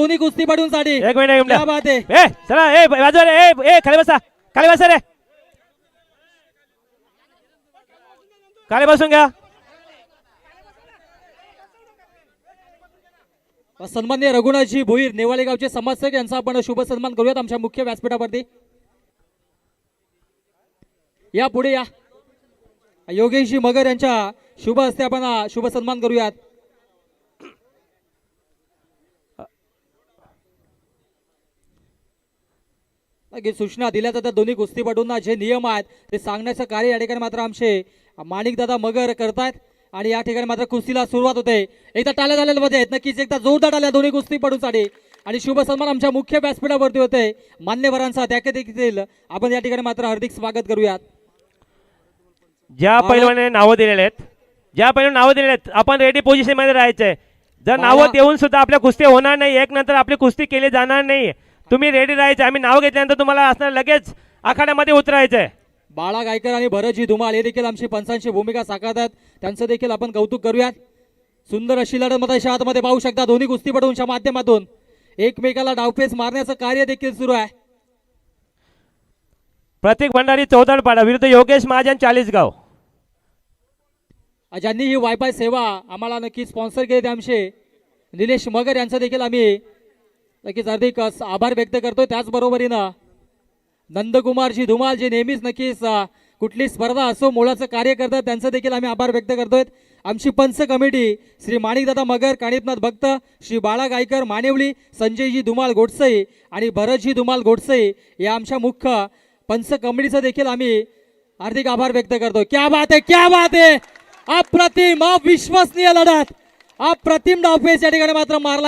दोन्ही कुस्तीपटूंसाठी एक मिनिट क्या बात आहे. ए चला ए बाजू रे ए खाली बसा रे खाली बसून घ्या. सन्माननीय रघुनाथजी भोईर नेवाळे गावचे समाजसेवक यांचा आपण शुभ सन्मान करूयात आमच्या मुख्य व्यासपीठावरती. या पुढे या. योगेशजी मगर यांच्या शुभ हस्ते आपण शुभ सन्मान करूयात. सूचना दिल्या जातात दोन्ही कुस्तीपटूंना जे नियम आहेत ते सांगण्याचं कार्य या ठिकाणी मात्र आमचे माणिकदादा मगर करतायत आणि या ठिकाणी मात्र कुस्तीला सुरुवात होते. एकदा टाळ्या झालेल्या मध्ये आहेत नक्कीच एकदा जोरदार टाळ्या दोन्ही कुस्तीपटूंसाठी आणि शुभ सन्मान आमच्या मुख्य व्यासपीठावरती होते मान्यवरांचा त्या देखील आपण या ठिकाणी मात्र हार्दिक स्वागत करूयात. ज्या पैलवानाने नावं दिलेले आहेत आपण रेडी पोझिशन मध्ये राहायचंय. जर नावं देऊन सुद्धा आपल्या कुस्ती होणार नाही एक नंतर आपली कुस्ती केली जाणार नाही. तुम्ही रेडी राहायचे. आम्ही नाव घेतल्यानंतर तुम्हाला असणार लगेच आखाड्यामध्ये उतरायचंय. बाळा गायकर आणि भरतजी धुमाळ हे देखील आमची पंचांची भूमिका साकारतात त्यांचं देखील आपण कौतुक करूयात. सुंदर अशी लढत मध्ये आतमध्ये पाहू शकता दोन्ही कुस्तीपटूंच्या माध्यमातून एकमेकाला डावपेच मारण्याचं कार्य देखील सुरू आहे. प्रतीक भंडारी चौदडपाडा विरुद्ध योगेश महाजन चाळीसगाव. ज्यांनी ही वायफाय सेवा आम्हाला नक्की स्पॉन्सर केली आमचे निलेश मगर यांचा देखील आम्ही नक्कीच हार्दिक आभार व्यक्त करतोय. त्याचबरोबरीनं नंदकुमारजी धुमाल जे नेहमीच नक्कीच कुठली स्पर्धा असो मोलाचं कार्य करतात त्यांचं देखील आम्ही आभार व्यक्त करतोय. आमची पंच कमिटी श्री माणिकदादा मगर काणिपनाथ भक्त श्री बाळा गायकर मानेवली संजयजी धुमाल गोडसई आणि भरतजी धुमाल गोडसई या आमच्या मुख्य पंच कमिटीचा देखील आम्ही हार्दिक आभार व्यक्त करतो. क्या बात है अप्रतिम अविश्वसनीय लढत अप्रतिम डावपेच या ठिकाणी मात्र मारला.